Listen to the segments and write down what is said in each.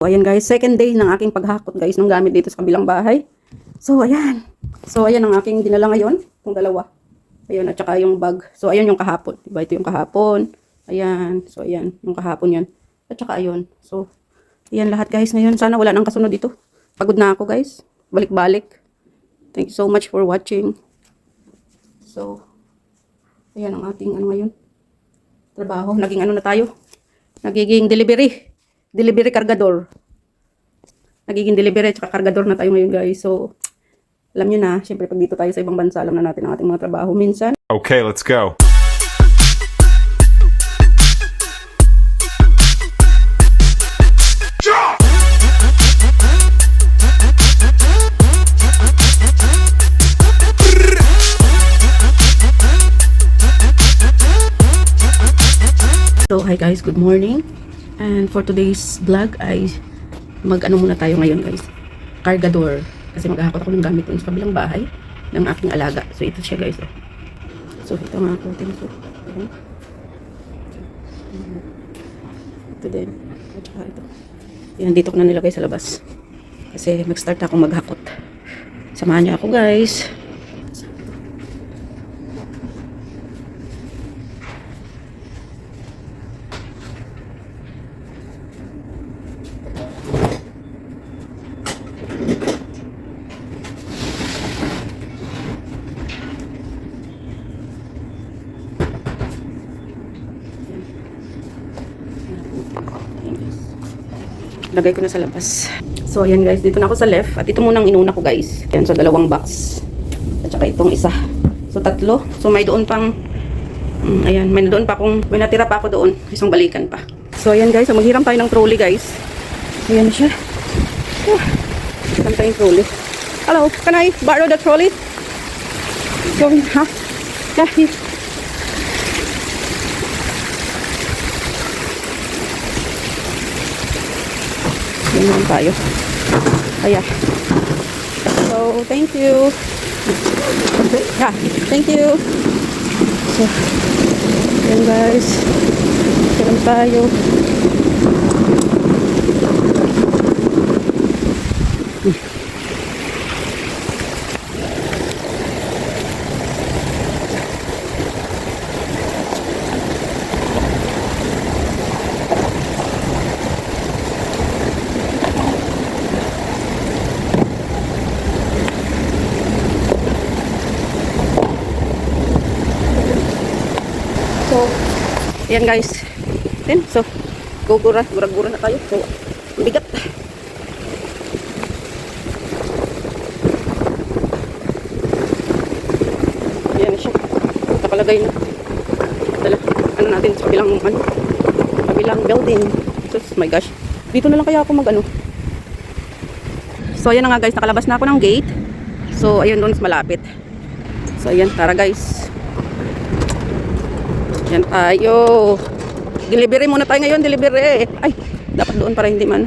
So, ayan guys, second day ng aking paghakot guys ng gamit dito sa kabilang bahay. So, ayan. So, ayan ang aking dinala ngayon. Itong dalawa. Ayan, at saka yung bag. So, ayan yung kahapon. Diba? Ito yung kahapon. Ayan. So, ayan. Yung kahapon yan. At saka ayun. So, ayan lahat guys ngayon. Sana wala nang kasunod dito. Pagod na ako guys. Balik-balik. Thank you so much for watching. So, ayan ang ating ano ngayon. Trabaho. Naging ano na tayo. Nagiging delivery kargador. Nagiging delivery at kargador na tayo ngayon guys. So, alam nyo na, syempre pag dito tayo sa ibang bansa, alam na natin ang ating mga trabaho minsan. Okay, let's go. So, hi guys, good morning. And for today's vlog ay mag-ano muna tayo ngayon guys. Cargador. Kasi maghahakot ako ng gamit dun sa kabilang bahay ng aking alaga. So, ito siya guys. So, ito mga ating so, ito din. At saka ito. Yan, dito ko na nilagay sa labas. Kasi mag-start akong maghakot. Samahan niyo ako guys. Lagay ko na sa labas. So, ayan guys. Dito na ako sa left. At ito munang inuna ko guys. Ayan, so dalawang box. At saka itong isa. So, tatlo. So, may doon pang ayan, may doon pa kung may natira pa ako doon. Isang balikan pa. So, ayan guys. So, maghiram tayo ng trolley guys. Ayan na siya. Hiram tayo yung trolley. Hello, can I borrow the trolley? So, ha? Yeah, Ganyan tayo. Ayan. So, thank you. Yeah, thank you. So, ayan guys. Ganyan tayo. So, ayan guys. Then, so, gura-gura na tayo. So, bigat. Ayan siya. Nakalagay na. Dala, ano natin sa kabilang building. So, my gosh. Dito na lang kaya ako mag-ano. So, ayan na nga guys. Nakalabas na ako ng gate. So, ayun doon malapit. So, ayan. Tara guys. Yan tayo. Delivery muna tayo ngayon. Delivery. Ay, dapat doon para hindi man.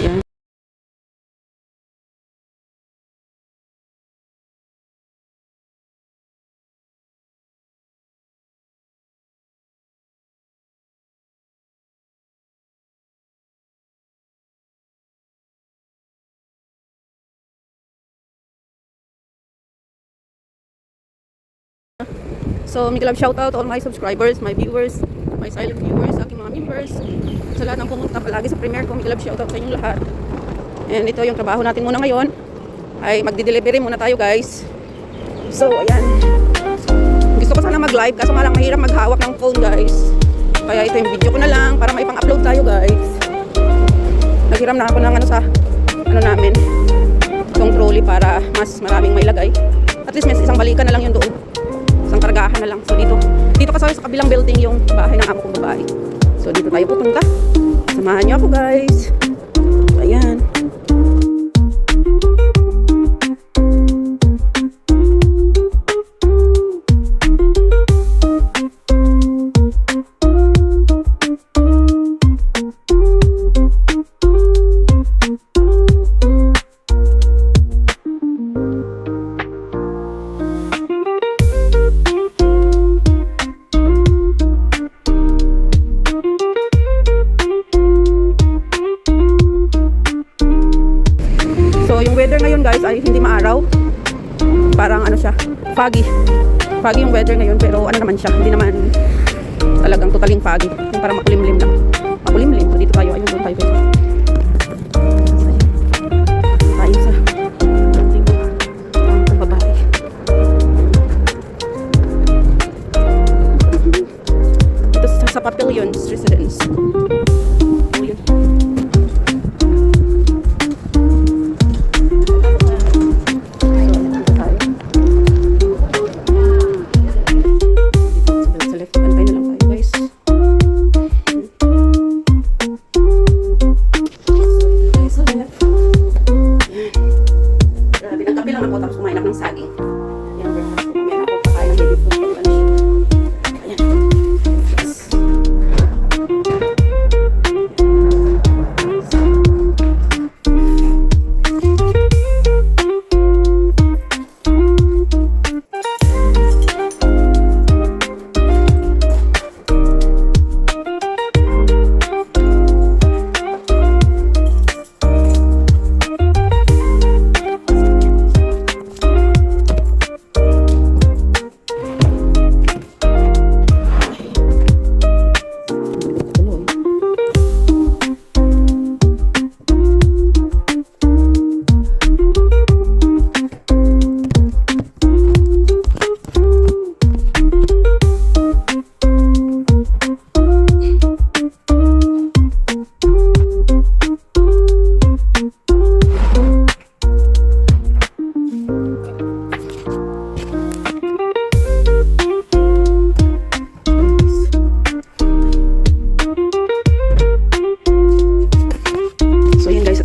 Yan. So, Miguel Love, shout out to all my subscribers, my viewers, my silent viewers, aking mga members. Sa lahat ng pumunta palagi sa premiere ko, Miguel Love, shout out sa inyong lahat. And ito yung trabaho natin muna ngayon. Ay magdi-delivery muna tayo guys. So, ayan. Gusto ko sana mag-live kaso nga lang mahirap maghawak ng phone guys. Kaya ito yung video ko na lang para may pang-upload tayo guys. Naghiram na ako ng ano sa ano namin. Itong trolley para mas maraming mailagay. At least may isang balikan na lang yun doon. Isang kargahan na lang. So dito kasi sa kabilang building yung bahay ng amo kong babae. So dito tayo pupunta. Samahan niyo ako guys. Ayan. So, yung weather ngayon guys ay hindi maaraw. Parang ano siya, foggy. Foggy yung weather ngayon, pero ano naman siya, hindi naman talagang totaling foggy. Yung parang makulimlim lang. Makulimlim. So, dito tayo. Ayun, doon tayo guys. Tayo sa ang babae. Ito sa Papillons Residence. Ayun.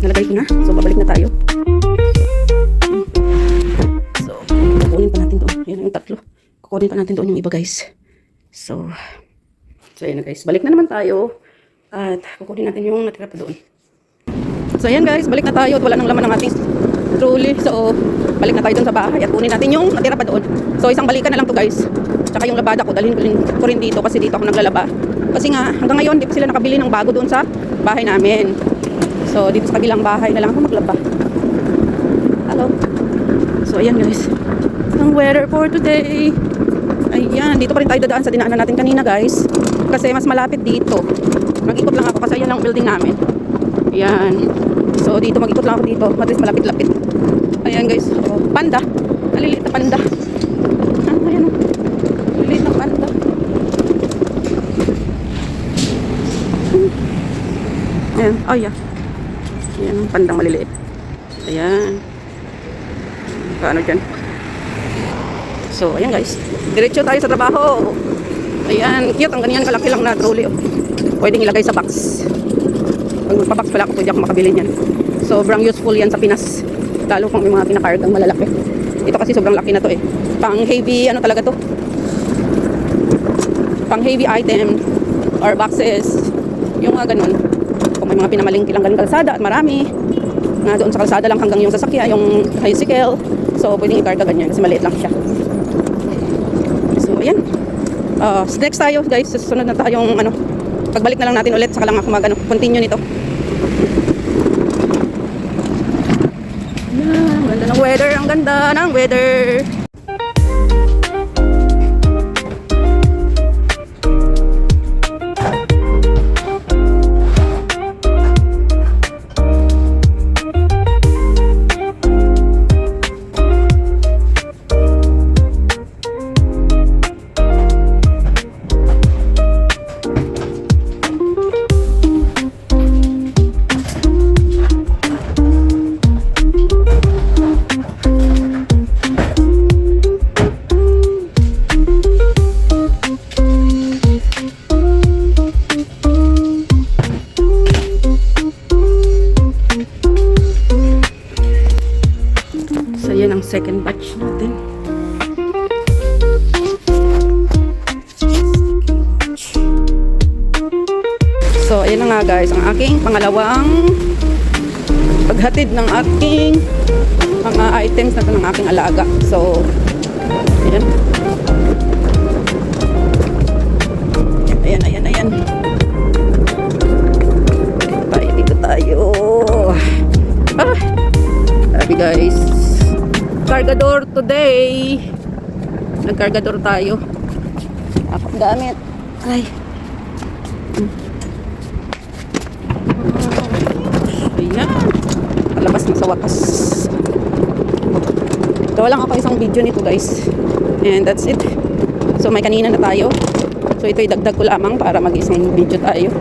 Nalagay ko na. So, babalik na tayo. So, kukunin pa natin doon. Yan yung tatlo. Kukunin pa natin doon yung iba, guys. So yan na, guys. Balik na naman tayo. At kukunin natin yung natira pa doon. So, yan, guys. Balik na tayo. At wala nang laman ng ating trolley. So, balik na tayo doon sa bahay. At kunin natin yung natira pa doon. So, isang balikan na lang to, guys. Tsaka yung labada ko, dalhin ko rin dito kasi dito ako naglalaba. Kasi nga, hanggang ngayon, di pa sila nakabili ng bago doon sa bahay namin. So, dito sa kabilang bahay na lang ako maglaba. Hello. So, ayan guys. Ang weather for today. Ayan. Dito pa rin tayo dadaan sa dinaanan natin kanina guys. Kasi mas malapit dito. Mag-ikot lang ako kasi ayan lang building namin. Ayan. So, dito mag-ikot lang ako dito. At least malapit-lapit. Ayan guys. Oh, panda. Maliliit na panda. Ayan o. Maliliit na panda. Ayan. Oh yeah. Ayan, pandang maliliit. Ayan. Paano dyan? So, ayan guys. Diretso tayo sa trabaho. Ayan. Cute. Ang ganyan kalaki lang na trolley. Oh. Pwedeng ilagay sa box. Pag magpa-box pala ako, pwede ako makabili niyan. Sobrang useful yan sa Pinas. Lalo kung may mga pinakargang malalaki. Ito kasi sobrang laki na to eh. Pang heavy, ano talaga to? Pang heavy item or boxes. Yung mga ganun. Kung may mga pinamalingki lang ganun kalsada at marami. Nga doon sa kalsada lang hanggang yung sasakya, yung tricycle. So, pwedeng ikarga ganyan kasi maliit lang siya. So, ayan. Next tayo guys. Susunod na tayong ano. Pagbalik na lang natin ulit. Saka lang ako continue nito. Ayan. Ganda ng weather. Ang ganda ng weather. Second batch natin. So, ayan na nga guys, ang aking pangalawang paghatid ng aking mga items na ito ng aking alaga. So, ayan. Ayan. Dito tayo. guys. Cargador today. Nagkargador tayo. Ako gamit. Ay. Ayan. Palabas na sa wakas. Gawa lang ako isang video nito guys. And that's it. So may kanina na tayo. So ito'y dagdag ko lamang para mag-isang video tayo.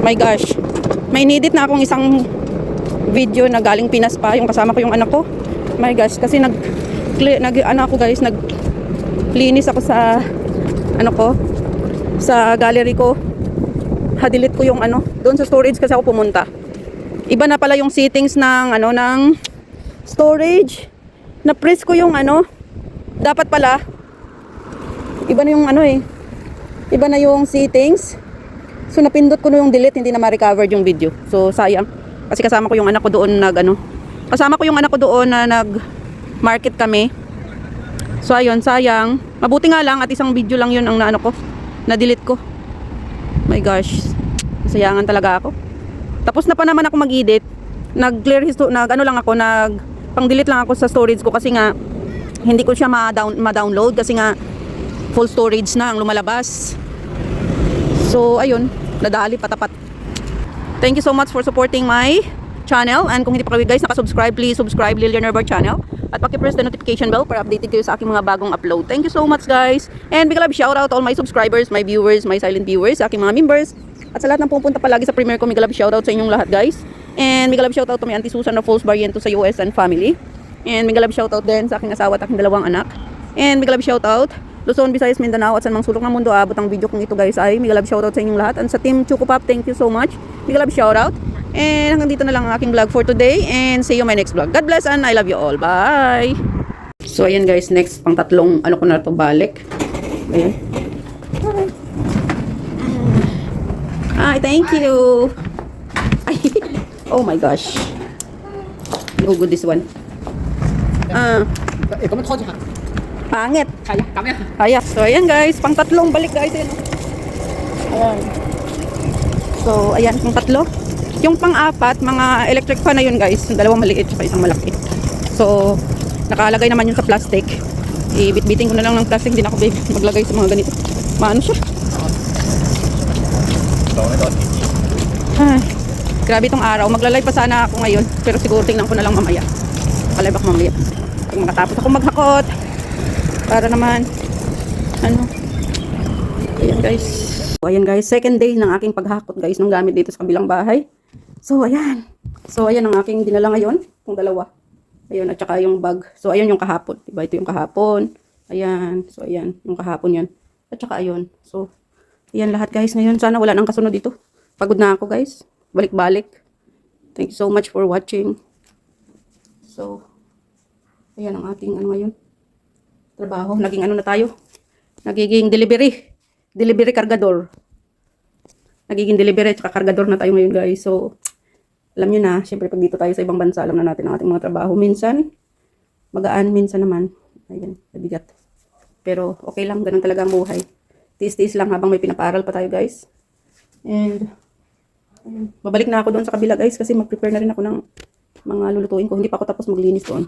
My gosh. May needed na akong isang video na galing Pinas pa. Yung kasama ko yung anak ko. My gosh. Kasi naglinis ako sa sa gallery ko. Hadilit ko yung doon sa storage kasi ako pumunta. Iba na pala yung settings ng storage. Na-press ko yung dapat pala iba na yung iba na yung settings. So napindot ko na yung delete, hindi na ma-recover yung video. So sayang. Kasi kasama ko yung anak ko doon kasama ko yung anak ko doon na nag-market kami. So ayun, sayang. Mabuti nga lang at isang video lang yun ang na-delete ko. My gosh. Sayangan talaga ako. Tapos na pa naman ako mag-edit. Nag-clear pang-delete lang ako sa storage ko kasi nga hindi ko siya ma-download kasi nga full storage na ang lumalabas. So ayun, nadali patapat. Thank you so much for supporting my channel, and kung hindi pa kayo guys nakasubscribe, please subscribe Lilian Herbert channel at paki-press the notification bell para updated kayo sa aking mga bagong upload. Thank you so much guys, and big love shout out to all my subscribers, my viewers, my silent viewers, sa aking mga members at sa lahat ng pupunta palagi sa premiere ko. Big love shout out sa inyong lahat guys, and big love shout out to my Auntie Susan of Falls Barriento sa US and family, and big love shout out din sa aking asawa at aking dalawang anak, and big love shout out Luzon, Visayas, Mindanao at sa mga sulok ng mundo. Abot ang video kong ito guys ay mega love shoutout sa inyong lahat. And sa team Choco Pop, thank you so much. Mega love shoutout. And hanggang dito na lang ang aking vlog for today. And see you my next vlog. God bless and I love you all. Bye! So ayan guys, next pang tatlong ko na ito balik. Ayan. Hi, thank you. Ay, oh my gosh. Oh good this one. Pangit. Kaya. So, ayan guys. Pang tatlong balik guys. Ayan. Ayan. So, ayan. Pang tatlo. Yung pang apat, mga electric fan na yun guys. Dalawang maliit at isang malaki. So, nakalagay naman yun sa plastic. Ibit-biting ko na lang ng plastic. Hindi na ako maglagay sa mga ganito. Maano siya? Ay, grabe itong araw. Maglalay pa sana ako ngayon. Pero siguro tingnan ko na lang mamaya. Makalay ba ako mamaya. Pag makatapos ako maghakot. Para naman ayan guys. So ayan guys, second day ng aking paghakot guys ng gamit dito sa kabilang bahay. So ayan. So ayan ang aking dinala ngayon, yung dalawa. Ayun at saka yung bag. So ayan yung kahapon, diba? Ito yung kahapon. Ayan. So ayan, yung kahapon 'yan. At saka ayun. So ayan lahat guys ngayon. Sana wala nang kasunod dito. Pagod na ako guys. Balik-balik. Thank you so much for watching. So ayan ang ating ngayon. Trabaho. Naging na tayo. Nagiging delivery cargador. Nagiging delivery at cargador na tayo ngayon guys. So, alam nyo na, syempre pag dito tayo sa ibang bansa, alam na natin ang ating mga trabaho. Minsan, magaan, minsan naman. Ayan, mabigat. Pero, okay lang. Ganun talaga ang buhay. Tiis-tiis lang habang may pinapaaral pa tayo guys. And, babalik na ako doon sa kabila guys kasi mag-prepare na rin ako ng mga lulutuin ko. Hindi pa ako tapos maglinis doon.